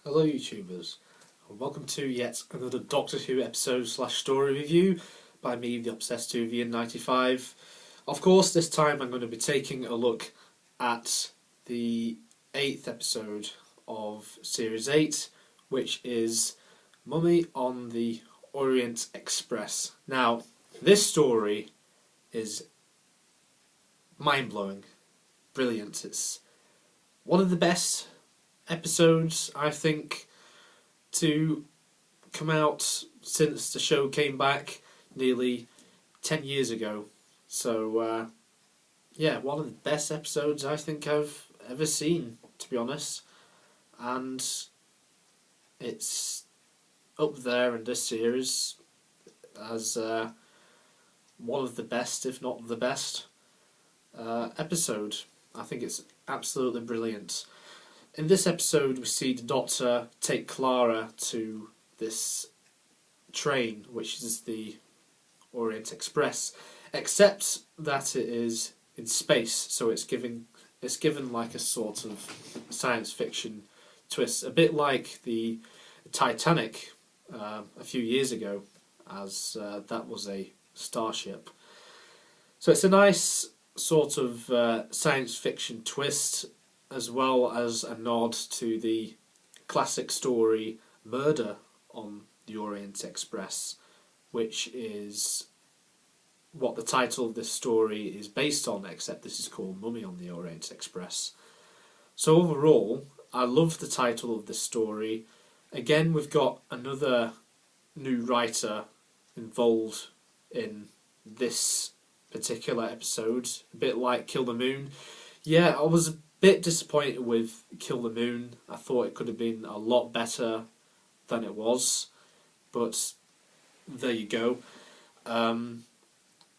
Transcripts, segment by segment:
Hello YouTubers, and welcome to yet another Doctor Who episode slash story review by me, the Obsessed Whovian 95. Of course, this time I'm going to be taking a look at the 8th episode of Series 8, which is Mummy on the Orient Express. Now, this story is mind-blowing, brilliant. It's one of the best episodes, I think, to come out since the show came back nearly 10 years ago. So, yeah, one of the best episodes I think I've ever seen, to be honest. And it's up there in this series as one of the best, if not the best, episode. I think it's absolutely brilliant. In this episode, we see the Doctor take Clara to this train, which is the Orient Express, except that it is in space, so it's given like a sort of science fiction twist, a bit like the Titanic a few years ago, as that was a starship. So it's a nice sort of science fiction twist, as well as a nod to the classic story Murder on the Orient Express, which is what the title of this story is based on, except this is called Mummy on the Orient Express. So overall, I love the title of this story. Again, we've got another new writer involved in this particular episode, a bit like Kill the Moon. Yeah, I was a bit disappointed with Kill the Moon. I thought it could have been a lot better than it was, but there you go.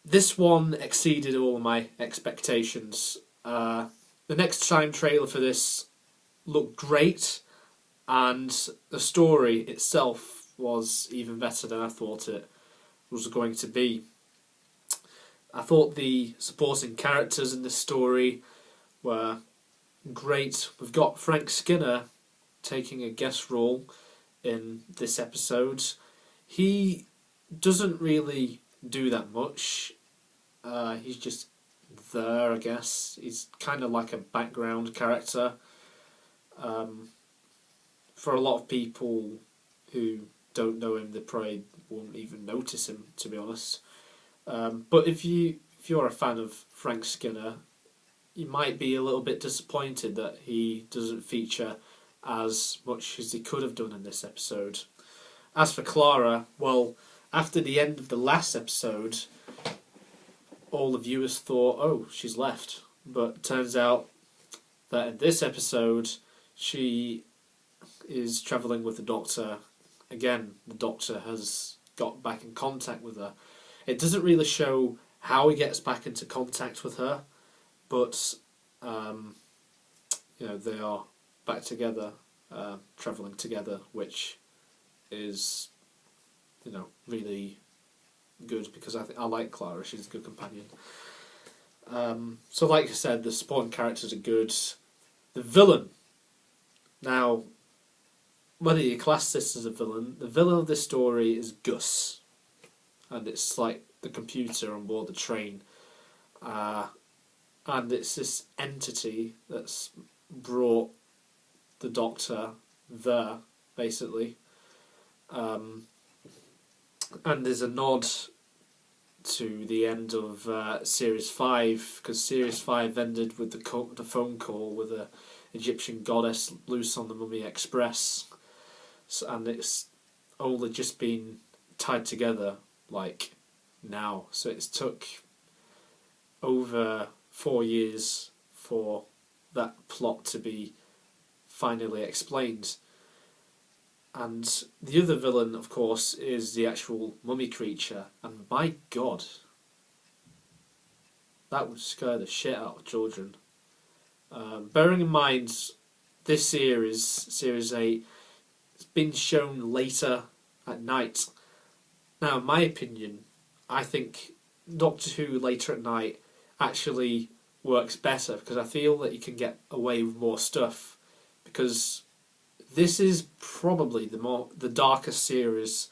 This one exceeded all of my expectations. The next time trailer for this looked great, and the story itself was even better than I thought it was going to be. I thought the supporting characters in this story were great. We've got Frank Skinner taking a guest role in this episode. He doesn't really do that much. He's just there, I guess. He's kind of like a background character. For a lot of people who don't know him, they probably won't even notice him, to be honest. But if you're a fan of Frank Skinner, you might be a little bit disappointed that he doesn't feature as much as he could have done in this episode. As for Clara, well, after the end of the last episode, all the viewers thought, oh, she's left. But it turns out that in this episode, she is travelling with the Doctor. Again, the Doctor has got back in contact with her. It doesn't really show how he gets back into contact with her, but they are back together, travelling together, which is really good, because I like Clara. She's a good companion. So like I said, the supporting characters are good. The villain. Now, whether you class this as a villain, the villain of this story is Gus, and it's like the computer on board the train. And it's this entity that's brought the Doctor there, basically. And there's a nod to the end of Series 5, because Series 5 ended with the phone call with the Egyptian goddess loose on the Mummy Express. And it's only just been tied together, like, now. So it's took over 4 years for that plot to be finally explained. And the other villain, of course, is the actual mummy creature. And my God, that would scare the shit out of children. Bearing in mind, this series, Series 8, it's been shown later at night. Now, in my opinion, I think Doctor Who later at night actually works better, because I feel that you can get away with more stuff, because this is probably the darkest series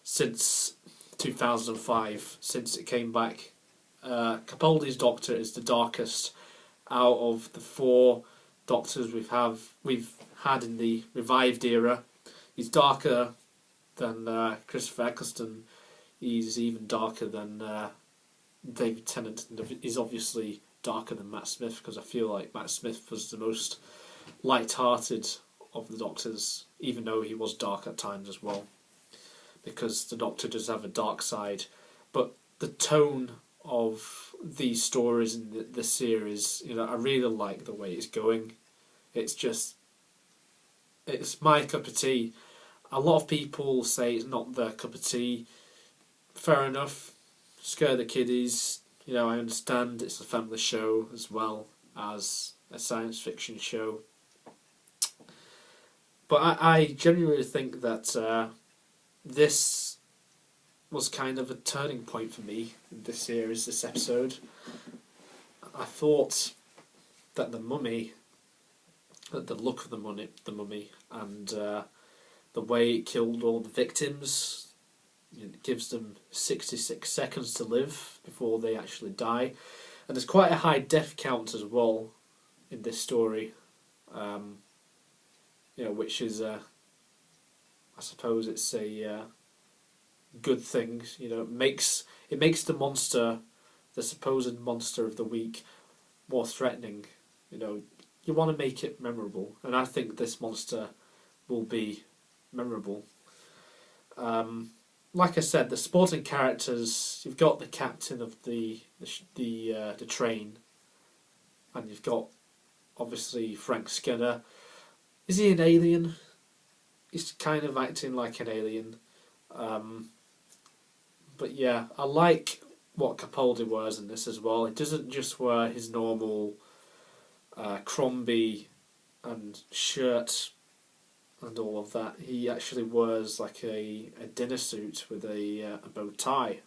since 2005, since it came back. Capaldi's Doctor is the darkest out of the 4 Doctors we've had in the revived era. He's darker than Christopher Eccleston. He's even darker than David Tennant, and he's obviously darker than Matt Smith, because I feel like Matt Smith was the most light-hearted of the Doctors, even though he was dark at times as well, because the Doctor does have a dark side. But the tone of these stories in the series, I really like the way it's going. It's my cup of tea. A lot of people say it's not their cup of tea. Fair enough. Scare the kiddies. I understand it's a family show as well as a science fiction show. But I genuinely think that this was kind of a turning point for me in this series, this episode. I thought that the Mummy, the look of the mummy, and the way it killed all the victims, it gives them 66 seconds to live before they actually die, and there's quite a high death count as well in this story. Which is I suppose it's a good thing. It makes the monster, the supposed monster of the week, more threatening. You want to make it memorable, and I think this monster will be memorable. Like I said, the supporting characters, you've got the captain of the train, and you've got obviously Frank Skinner. Is he an alien? He's kind of acting like an alien. But yeah, I like what Capaldi wears in this as well. He doesn't just wear his normal Crombie and shirt and all of that. He actually wears like a dinner suit with a bow tie.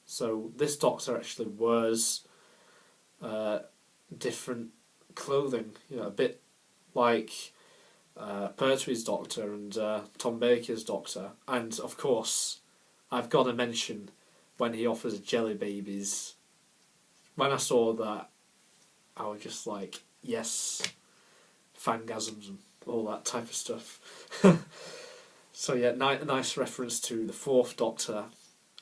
So this Doctor actually wears different clothing, a bit like Pertwee's Doctor and Tom Baker's Doctor. And of course, I've got to mention when he offers jelly babies. When I saw that, I was just like, yes, fangasms and all that type of stuff. So yeah, nice reference to the 4th Doctor,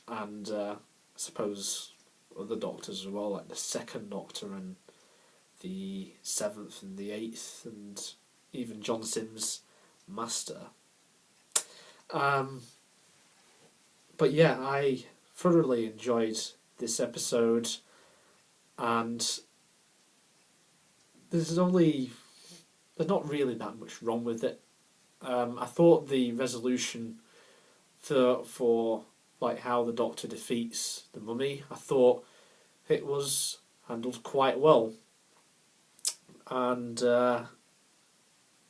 and I suppose other Doctors as well, like the 2nd Doctor and the 7th and the 8th, and even John Sims' Master. But yeah, I thoroughly enjoyed this episode, and there's not really that much wrong with it. I thought the resolution for like how the Doctor defeats the Mummy, I thought it was handled quite well, and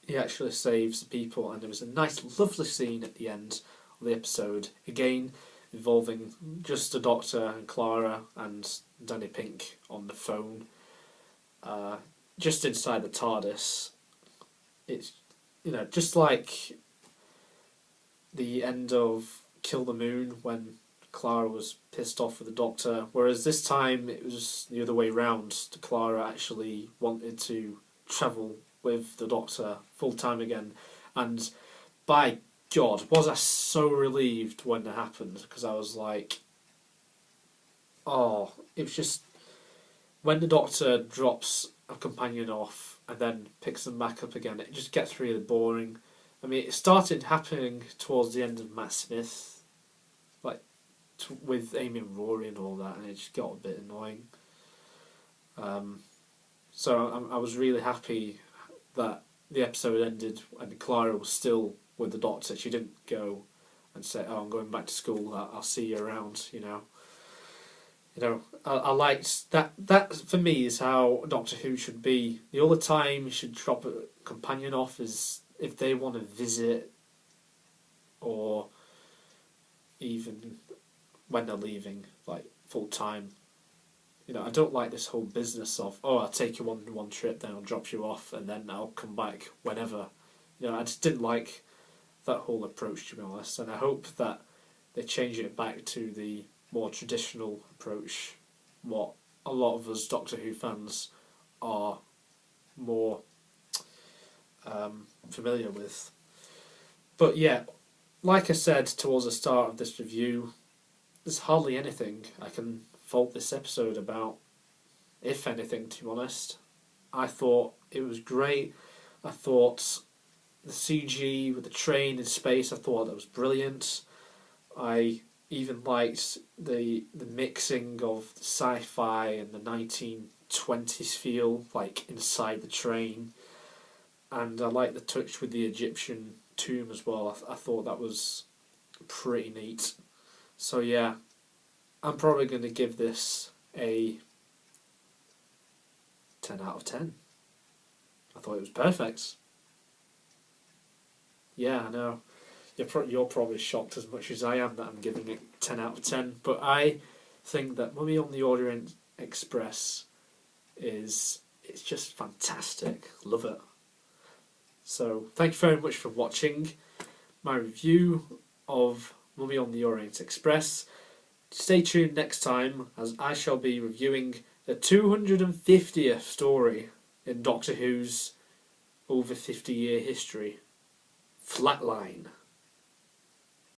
he actually saves the people, and there was a nice lovely scene at the end of the episode, again involving just the Doctor and Clara and Danny Pink on the phone, just inside the TARDIS. It's just like the end of Kill the Moon when Clara was pissed off with the Doctor, whereas this time it was the other way round. Clara actually wanted to travel with the Doctor full time again, and by God, was I so relieved when it happened, because I was like, oh, it was just when the Doctor drops a companion off and then picks them back up again, it just gets really boring. I mean, it started happening towards the end of Matt Smith, like with Amy and Rory and all that, and it just got a bit annoying. So I was really happy that the episode ended and Clara was still with the Doctor. She didn't go and say, "Oh, I'm going back to school. I'll see you around." I liked that. That for me is how Doctor Who should be. The other time you should drop a companion off is if they want to visit, or even when they're leaving, like full time. I don't like this whole business of, oh, I'll take you on one trip, then I'll drop you off, and then I'll come back whenever. I just didn't like that whole approach, to be honest, and I hope that they change it back to the more traditional approach, what a lot of us Doctor Who fans are more familiar with. But yeah, like I said towards the start of this review, there's hardly anything I can fault this episode about, if anything, to be honest. I thought it was great. I thought the CG with the train in space, I thought that was brilliant. I even liked the mixing of the sci-fi and the 1920s feel, like inside the train. And I liked the touch with the Egyptian tomb as well. I thought that was pretty neat. So yeah, I'm probably going to give this a 10 out of 10. I thought it was perfect. Yeah, I know. You're probably shocked as much as I am that I'm giving it 10 out of 10. But I think that Mummy on the Orient Express it's just fantastic. Love it. So thank you very much for watching my review of Mummy on the Orient Express. Stay tuned next time, as I shall be reviewing the 250th story in Doctor Who's over 50-year history, Flatline.